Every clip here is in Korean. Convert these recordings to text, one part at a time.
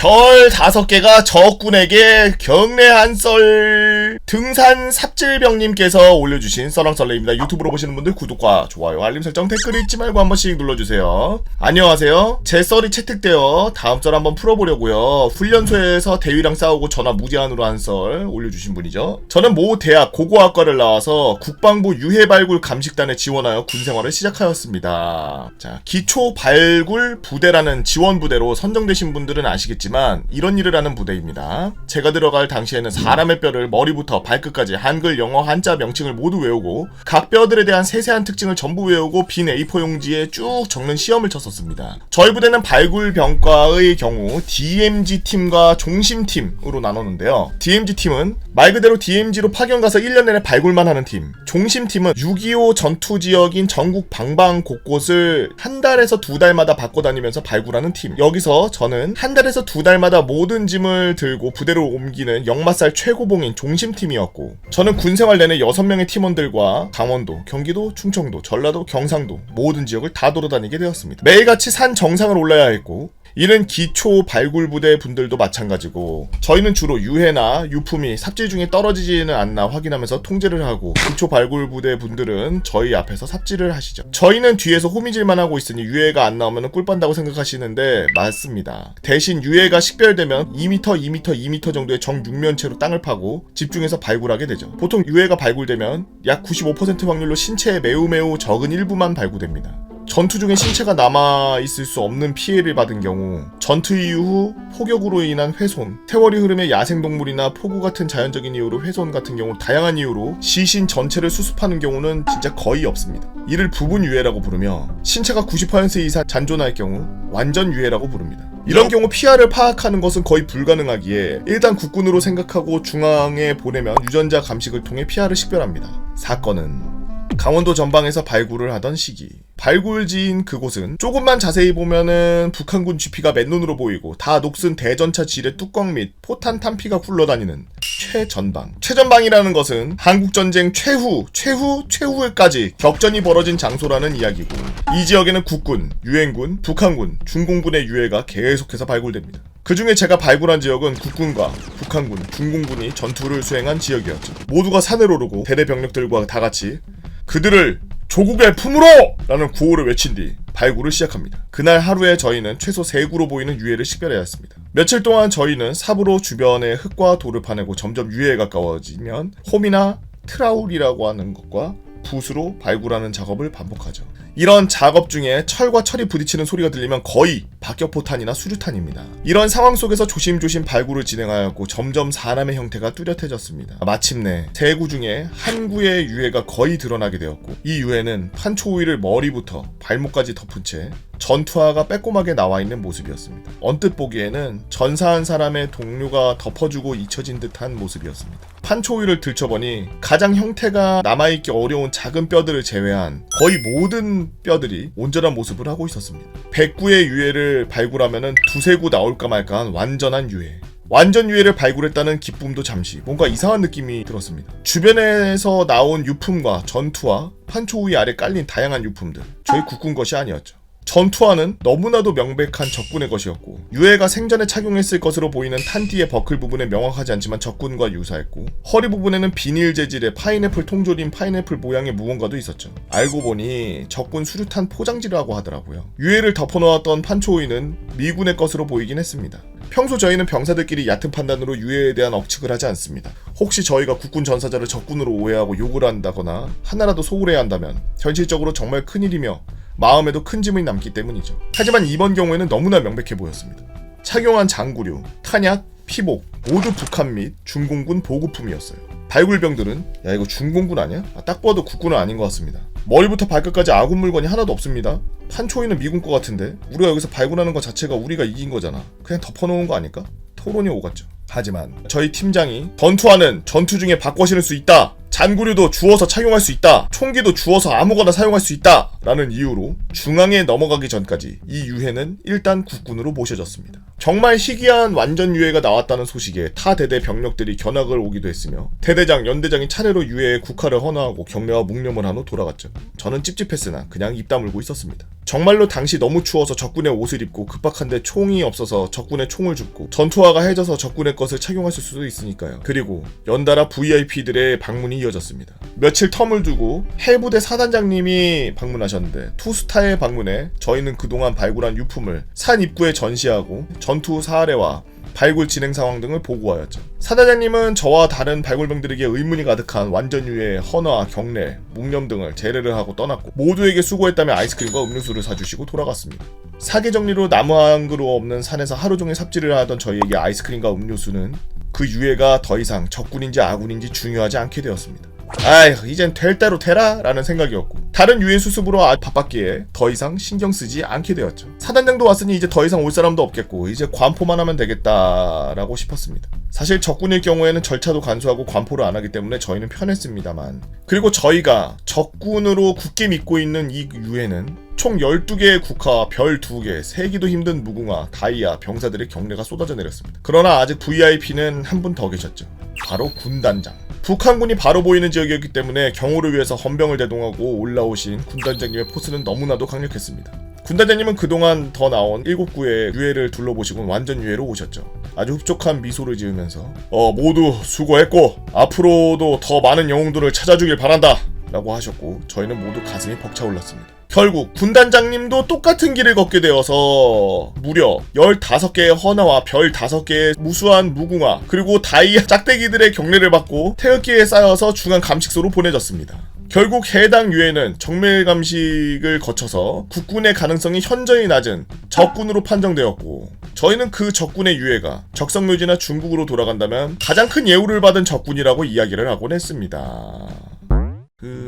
별 5개가 적군에게 경례한 썰. 등산 삽질병님께서 올려주신 썰랑썰레입니다. 유튜브로 보시는 분들 구독과 좋아요, 알림 설정, 댓글 잊지 말고 한 번씩 눌러주세요. 안녕하세요. 제 썰이 채택되어 다음 썰 한번 풀어보려고요. 훈련소에서 대위랑 싸우고 전화 무제한으로 한 썰 올려주신 분이죠. 저는 모 대학 고고학과를 나와서 국방부 유해발굴 감식단에 지원하여 군생활을 시작하였습니다. 자, 기초 발굴 부대라는 지원부대로 선정되신 분들은 아시겠지만 이런 일을 하는 부대입니다. 제가 들어갈 당시에는 사람의 뼈를 머리부터 발끝까지 한글, 영어, 한자 명칭을 모두 외우고 각 뼈들에 대한 세세한 특징을 전부 외우고 빈 A4 용지에 쭉 적는 시험을 쳤었습니다. 저희 부대는 발굴병과의 경우 DMZ팀과 종심팀으로 나눴는데요. DMZ팀은 말 그대로 DMZ로 파견 가서 1년 내내 발굴만 하는 팀, 종심팀은 6.25 전투 지역인 전국 방방 곳곳을 한 달에서 2달마다 바꿔다니면서 발굴하는 팀. 여기서 저는 한 달에서 2달마다 모든 짐을 들고 부대로 옮기는 역마살 최고봉인 종심팀이었고, 저는 군생활 내내 6명의 팀원들과 강원도, 경기도, 충청도, 전라도, 경상도 모든 지역을 다 돌아다니게 되었습니다. 매일같이 산 정상을 올라야 했고, 이는 기초 발굴부대 분들도 마찬가지고, 저희는 주로 유해나 유품이 삽질 중에 떨어지지는 않나 확인하면서 통제를 하고, 기초 발굴부대 분들은 저희 앞에서 삽질을 하시죠. 저희는 뒤에서 호미질만 하고 있으니 유해가 안 나오면 꿀빤다고 생각하시는데 맞습니다. 대신 유해가 식별되면 2m, 2m, 2m 정도의 정육면체로 땅을 파고 집중해서 발굴하게 되죠. 보통 유해가 발굴되면 약 95% 확률로 신체의 매우 적은 일부만 발굴됩니다. 전투 중에 신체가 남아있을 수 없는 피해를 받은 경우, 전투 이후 폭격으로 인한 훼손, 세월이 흐름에 야생동물이나 폭우 같은 자연적인 이유로 훼손 같은 경우, 다양한 이유로 시신 전체를 수습하는 경우는 진짜 거의 없습니다. 이를 부분 유해라고 부르며, 신체가 90% 이상 잔존할 경우 완전 유해라고 부릅니다. 이런 경우 피해를 파악하는 것은 거의 불가능하기에 일단 국군으로 생각하고 중앙에 보내면 유전자 감식을 통해 피해를 식별합니다. 사건은 강원도 전방에서 발굴을 하던 시기, 발굴지인 그곳은 조금만 자세히 보면은 북한군 GP가 맨눈으로 보이고 다 녹슨 대전차 지뢰 뚜껑 및 포탄 탄피가 굴러다니는 최전방. 최전방이라는 것은 한국전쟁 최후까지 격전이 벌어진 장소라는 이야기고, 이 지역에는 국군, 유엔군, 북한군, 중공군의 유해가 계속해서 발굴됩니다. 그 중에 제가 발굴한 지역은 국군과 북한군, 중공군이 전투를 수행한 지역이었죠. 모두가 산을 오르고 대대 병력들과 다같이 그들을 조국의 품으로! 라는 구호를 외친 뒤 발굴을 시작합니다. 그날 하루에 저희는 최소 3구로 보이는 유해를 식별해야 했습니다. 며칠 동안 저희는 삽으로 주변의 흙과 돌을 파내고 점점 유해에 가까워지면 홈이나 트라울이라고 하는 것과 붓으로 발굴하는 작업을 반복하죠. 이런 작업 중에 철과 철이 부딪히는 소리가 들리면 거의 박격포탄이나 수류탄입니다. 이런 상황 속에서 조심조심 발굴을 진행하였고 점점 사람의 형태가 뚜렷해졌습니다. 마침내 3구 중에 한 구의 유해가 거의 드러나게 되었고, 이 유해는 판초우이를 머리부터 발목까지 덮은 채 전투화가 빼꼼하게 나와있는 모습이었습니다. 언뜻 보기에는 전사한 사람의 동료가 덮어주고 잊혀진 듯한 모습이었습니다. 판초우이를 들춰보니 가장 형태가 남아있기 어려운 작은 뼈들을 제외한 거의 모든 뼈들이 온전한 모습을 하고 있었습니다. 100구의 유해를 발굴하면 2~3구 나올까 말까한 완전한 유해. 완전 유해를 발굴했다는 기쁨도 잠시 뭔가 이상한 느낌이 들었습니다. 주변에서 나온 유품과 전투화, 판초우이 아래 깔린 다양한 유품들, 저희 국군 것이 아니었죠. 전투화는 너무나도 명백한 적군의 것이었고, 유해가 생전에 착용했을 것으로 보이는 탄띠의 버클 부분에 명확하지 않지만 적군과 유사했고, 허리 부분에는 비닐 재질의 파인애플 통조림 파인애플 모양의 무언가도 있었죠. 알고 보니 적군 수류탄 포장지라고 하더라고요. 유해를 덮어놓았던 판초우이는 미군의 것으로 보이긴 했습니다. 평소 저희는 병사들끼리 얕은 판단으로 유해에 대한 억측을 하지 않습니다. 혹시 저희가 국군 전사자를 적군으로 오해하고 욕을 한다거나 하나라도 소홀해야 한다면 현실적으로 정말 큰일이며 마음에도 큰 짐이 남기 때문이죠. 하지만 이번 경우에는 너무나 명백해 보였습니다. 착용한 장구류, 탄약, 피복 모두 북한 및 중공군 보급품이었어요. 발굴병들은 야 이거 중공군 아니야? 딱 봐도 국군은 아닌 것 같습니다. 머리부터 발끝까지 아군 물건이 하나도 없습니다. 판초이는 미군 거 같은데 우리가 여기서 발굴하는 것 자체가 우리가 이긴 거잖아. 그냥 덮어놓은 거 아닐까? 토론이 오갔죠. 하지만 저희 팀장이 전투화는 전투 중에 바꿔 신을 수 있다 잔구류도 주워서 착용할 수 있다. 총기도 주워서 아무거나 사용할 수 있다. 라는 이유로 중앙에 넘어가기 전까지 이 유해는 일단 국군으로 모셔졌습니다. 정말 희귀한 완전 유해가 나왔다는 소식에 타 대대 병력들이 견학을 오기도 했으며 대대장, 연대장이 차례로 유해의 국화를 헌화하고 경례와 묵념을 한 후 돌아갔죠. 저는 찝찝했으나 그냥 입 다물고 있었습니다. 정말로 당시 너무 추워서 적군의 옷을 입고 급박한데 총이 없어서 적군의 총을 줍고 전투화가 해져서 적군의 것을 착용했을 수도 있으니까요. 그리고 연달아 VIP들의 방문이 이어졌습니다. 며칠 텀을 두고 해부대 사단장님이 방문하셨는데 투스타의 방문에 저희는 그동안 발굴한 유품을 산 입구에 전시하고 전투 후 사례와 발굴 진행 상황 등을 보고하였죠. 사단장님은 저와 다른 발굴병들에게 의문이 가득한 완전유해, 헌화, 경례, 묵념 등을 제례를 하고 떠났고 모두에게 수고했다며 아이스크림과 음료수를 사주시고 돌아갔습니다. 사계 정리로 나무 한 그루 없는 산에서 하루 종일 삽질을 하던 저희에게 아이스크림과 음료수는 그 유해가 더 이상 적군인지 아군인지 중요하지 않게 되었습니다. 아휴, 이젠 될 대로 되라 라는 생각이었고 다른 유해 수습으로 바빴기에 더 이상 신경 쓰지 않게 되었죠. 사단장도 왔으니 이제 더 이상 올 사람도 없겠고 이제 관포만 하면 되겠다라고 싶었습니다. 사실 적군일 경우에는 절차도 간소하고 관포를 안 하기 때문에 저희는 편했습니다만, 그리고 저희가 적군으로 굳게 믿고 있는 이 유해는 총 12개의 국화, 별 2개, 세기도 힘든 무궁화, 다이아, 병사들의 경례가 쏟아져 내렸습니다. 그러나 아직 VIP는 한 분 더 계셨죠. 바로 군단장. 북한군이 바로 보이는 지역이었기 때문에 경호를 위해서 헌병을 대동하고 올라오신 군단장님의 포스는 너무나도 강력했습니다. 군단장님은 그동안 더 나온 7구의 유해를 둘러보시고 완전 유해로 오셨죠. 아주 흡족한 미소를 지으면서 모두 수고했고 앞으로도 더 많은 영웅들을 찾아주길 바란다 라고 하셨고 저희는 모두 가슴이 벅차올랐습니다. 결국 군단장님도 똑같은 길을 걷게 되어서 무려 15개의 헌화와 별 5개의 무수한 무궁화 그리고 다이아 짝대기들의 경례를 받고 태극기에 쌓여서 중앙 감식소로 보내졌습니다. 결국 해당 유해는 정밀 감식을 거쳐서 국군의 가능성이 현저히 낮은 적군으로 판정되었고 저희는 그 적군의 유해가 적성묘지나 중국으로 돌아간다면 가장 큰 예우를 받은 적군이라고 이야기를 하곤 했습니다.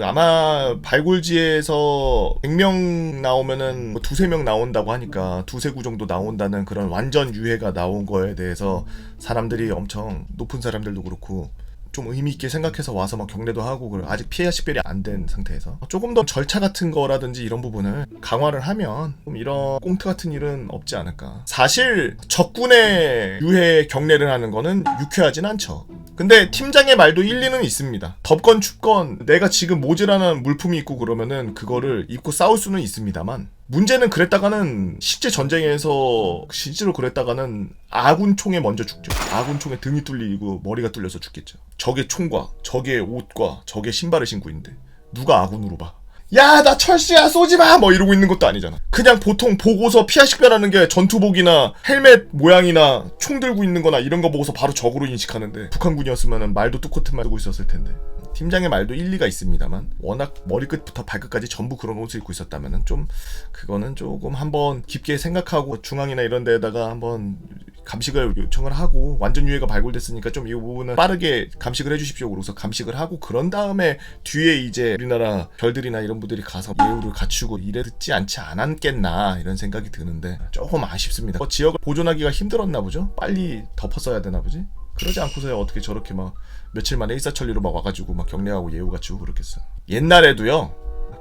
아마 발굴지에서 100명 나오면은 뭐 2-3명 나온다고 하니까 2-3구 정도 나온다는 그런 완전 유해가 나온 거에 대해서 사람들이 엄청 높은 사람들도 그렇고 좀 의미있게 생각해서 와서 막 경례도 하고 아직 피해 식별이 안 된 상태에서 조금 더 절차 같은 거라든지 이런 부분을 강화를 하면 좀 이런 꽁트 같은 일은 없지 않을까. 사실 적군의 유해 경례를 하는 거는 유쾌하진 않죠. 근데 팀장의 말도 일리는 있습니다. 덥건 춥건 내가 지금 모자라는 물품이 있고 그러면은 그거를 입고 싸울 수는 있습니다만 문제는 그랬다가는 실제 전쟁에서 실제로 그랬다가는 아군 총에 먼저 죽죠. 아군 총에 등이 뚫리고 머리가 뚫려서 죽겠죠. 적의 총과 적의 옷과 적의 신발을 신고 있는데 누가 아군으로 봐. 야, 나 철수야 쏘지마 뭐 이러고 있는 것도 아니잖아. 그냥 보통 보고서 피하 식별하는 게 전투복이나 헬멧 모양이나 총 들고 있는 거나 이런 거 보고서 바로 적으로 인식하는데 북한군이었으면 말도 뚜코트만 들고 있었을 텐데. 팀장의 말도 일리가 있습니다만 워낙 머리끝부터 발끝까지 전부 그런 옷을 입고 있었다면은 좀 그거는 조금 한번 깊게 생각하고 중앙이나 이런 데다가 한번 감식을 요청을 하고 완전 유해가 발굴됐으니까 좀 이 부분은 빠르게 감식을 해주십시오. 그래서 감식을 하고 그런 다음에 뒤에 이제 우리나라 별들이나 이런 분들이 가서 예우를 갖추고 이랬지 않지 않았겠나 이런 생각이 드는데 조금 아쉽습니다. 지역을 보존하기가 힘들었나 보죠? 빨리 덮었어야 되나 보지? 그러지 않고서야 어떻게 저렇게 막 며칠 만에 일사천리로 막 와가지고 막 경례하고 예우 갖추고 그렇겠어요. 옛날에도요.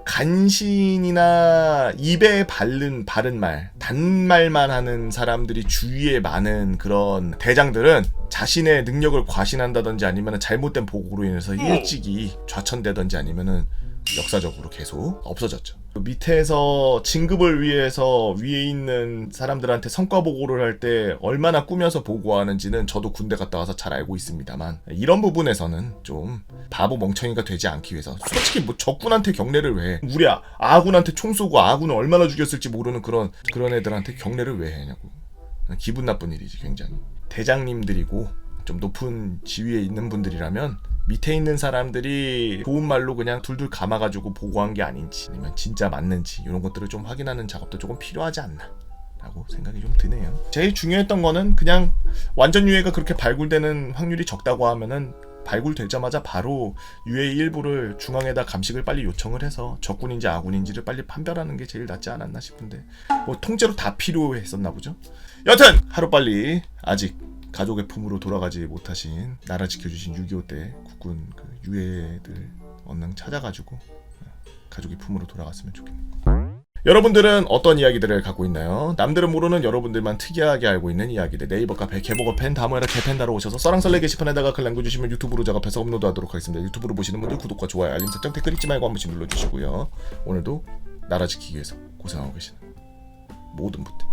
간신이나 입에 바른 말, 단말만 하는 사람들이 주위에 많은 그런 대장들은 자신의 능력을 과신한다든지 아니면 잘못된 보고로 인해서 일찍이 좌천되든지 아니면은 역사적으로 계속 없어졌죠. 밑에서 진급을 위해서 위에 있는 사람들한테 성과 보고를 할 때 얼마나 꾸며서 보고하는지는 저도 군대 갔다 와서 잘 알고 있습니다만 이런 부분에서는 좀 바보 멍청이가 되지 않기 위해서 솔직히 뭐 적군한테 경례를 왜 해? 우리 아군한테 총 쏘고 아군을 얼마나 죽였을지 모르는 그런 애들한테 경례를 왜 하냐고. 기분 나쁜 일이지 굉장히. 대장님들이고 좀 높은 지위에 있는 분들이라면 밑에 있는 사람들이 좋은 말로 그냥 둘둘 감아가지고 보고한 게 아닌지 아니면 진짜 맞는지 이런 것들을 좀 확인하는 작업도 조금 필요하지 않나 라고 생각이 좀 드네요. 제일 중요했던 거는 그냥 완전 유해가 그렇게 발굴되는 확률이 적다고 하면은 발굴되자마자 바로 유해 일부를 중앙에다 감식을 빨리 요청을 해서 적군인지 아군인지를 빨리 판별하는 게 제일 낫지 않았나 싶은데 뭐 통째로 다 필요했었나 보죠. 여튼 하루빨리 아직 가족의 품으로 돌아가지 못하신 나라 지켜주신 6.25 때 국군 그 유해들 얼른 찾아가지고 가족의 품으로 돌아갔으면 좋겠네요. 여러분들은 어떤 이야기들을 갖고 있나요? 남들은 모르는 여러분들만 특이하게 알고 있는 이야기들 네이버 카페 개보거팬 다모에라 개팬다로 오셔서 써랑설레 게시판에다가 글 남겨주시면 유튜브로 작업해서 업로드하도록 하겠습니다. 유튜브로 보시는 분들 구독과 좋아요 알림 설정 댓글 잊지 말고 한 번씩 눌러주시고요. 오늘도 나라 지키기 위해서 고생하고 계시는 모든 분들